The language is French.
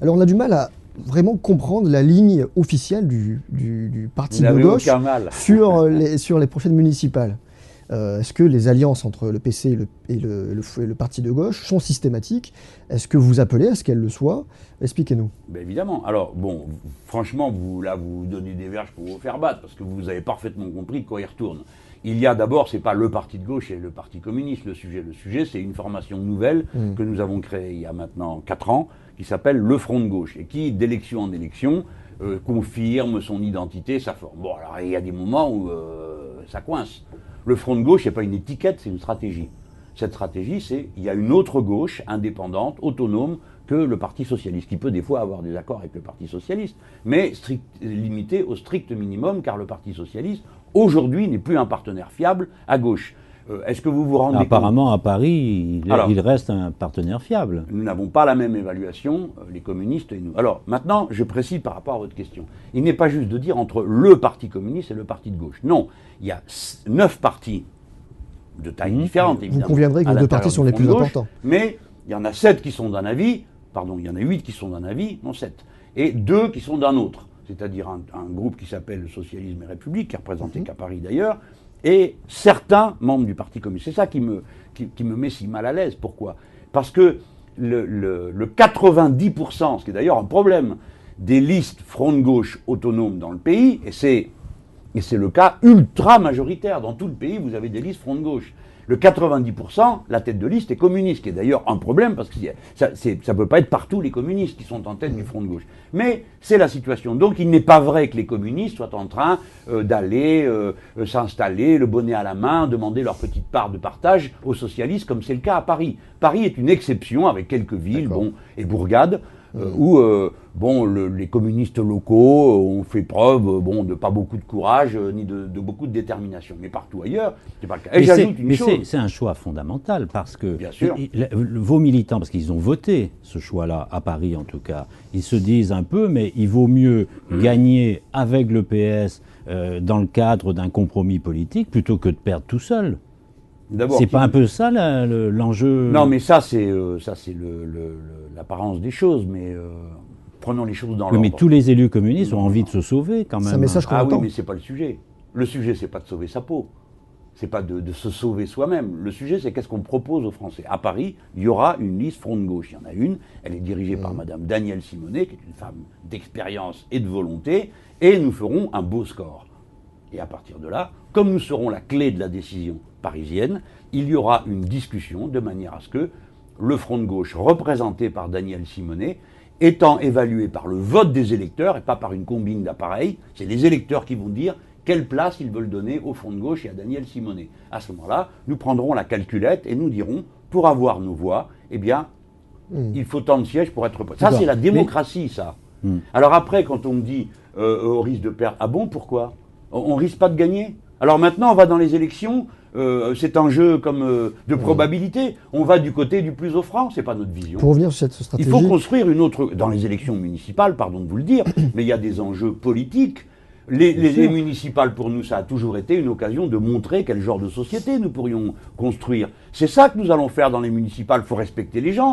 Alors on a du mal à vraiment comprendre la ligne officielle du parti de gauche sur les prochaines municipales. Est-ce que les alliances entre le PC et le parti de gauche sont systématiques? Est-ce que vous appelez à ce qu'elles le soient? Expliquez-nous. Ben évidemment. Alors, bon, franchement, vous donnez des verges pour vous faire battre, parce que vous avez parfaitement compris quoi il retourne. Il y a d'abord, c'est pas le parti de gauche et le parti communiste le sujet. Le sujet, c'est une formation nouvelle que nous avons créée il y a maintenant 4 ans, qui s'appelle le Front de gauche, et qui, d'élection en élection, confirme son identité, sa forme. Bon, alors il y a des moments où ça coince. Le Front de gauche, c'est pas une étiquette, c'est une stratégie. Cette stratégie, c'est il y a une autre gauche indépendante, autonome, que le Parti socialiste, qui peut des fois avoir des accords avec le Parti socialiste, mais limité au strict minimum, car le Parti socialiste, aujourd'hui, n'est plus un partenaire fiable à gauche. Est-ce que vous vous rendez compte ? Apparemment, à Paris, il reste un partenaire fiable. Nous n'avons pas la même évaluation, les communistes et nous. Alors, maintenant, je précise par rapport à votre question. Il n'est pas juste de dire entre le Parti communiste et le Parti de gauche. Non, il y a 9 partis de taille différente, évidemment. Vous conviendrez que les 2 partis sont les plus importants. Mais il y en a 7 qui sont d'un avis, pardon, il y en a 8 qui sont d'un avis, non 7, et 2 qui sont d'un autre. C'est-à-dire un groupe qui s'appelle le Socialisme et République, qui est représenté qu'à Paris d'ailleurs, et certains membres du Parti communiste. C'est ça qui me met si mal à l'aise. Pourquoi ? Parce que le 90%, ce qui est d'ailleurs un problème, des listes front de gauche autonomes dans le pays, et c'est le cas ultra majoritaire. Dans tout le pays, vous avez des listes front de gauche. Le 90%, la tête de liste est communiste, qui est d'ailleurs un problème, parce que ça ne peut pas être partout les communistes qui sont en tête du front de gauche. Mais c'est la situation. Donc il n'est pas vrai que les communistes soient en train d'aller s'installer, le bonnet à la main, demander leur petite part de partage aux socialistes, comme c'est le cas à Paris. Paris est une exception, avec quelques villes et bourgades, où les communistes locaux ont fait preuve de pas beaucoup de courage ni de beaucoup de détermination. Mais partout ailleurs, c'est pas le cas. Et j'ajoute une chose. C'est un choix fondamental parce que bien sûr. Vos militants, parce qu'ils ont voté ce choix-là, à Paris en tout cas, ils se disent un peu, mais il vaut mieux gagner avec le PS dans le cadre d'un compromis politique plutôt que de perdre tout seul. C'est pas un peu ça l'enjeu? Non, mais ça c'est l'apparence des choses, mais prenons les choses dans l'ordre. Mais tous les élus communistes ont envie de se sauver quand même. C'est un message qu'on entend. Oui, mais c'est pas le sujet. Le sujet, c'est pas de sauver sa peau. C'est pas de se sauver soi-même. Le sujet, c'est qu'est-ce qu'on propose aux Français. À Paris, il y aura une liste front de gauche. Il y en a une. Elle est dirigée par Madame Danielle Simonet, qui est une femme d'expérience et de volonté, et nous ferons un beau score. Et à partir de là, comme nous serons la clé de la décision parisienne, il y aura une discussion de manière à ce que le front de gauche, représenté par Danielle Simonet, étant évalué par le vote des électeurs et pas par une combine d'appareils, c'est les électeurs qui vont dire quelle place ils veulent donner au front de gauche et à Danielle Simonet. À ce moment-là, nous prendrons la calculette et nous dirons, pour avoir nos voix, eh bien, il faut tant de sièges pour être... Ça, c'est la démocratie, ça. Alors après, quand on me dit, on risque de perdre, ah bon, pourquoi ? On risque pas de gagner. Alors maintenant, on va dans les élections, c'est un jeu comme de probabilité. On va du côté du plus offrant, c'est pas notre vision. Pour revenir sur cette stratégie... Il faut construire une autre... Dans les élections municipales, pardon de vous le dire, mais il y a des enjeux politiques. Les municipales, pour nous, ça a toujours été une occasion de montrer quel genre de société nous pourrions construire. C'est ça que nous allons faire dans les municipales. Il faut respecter les gens.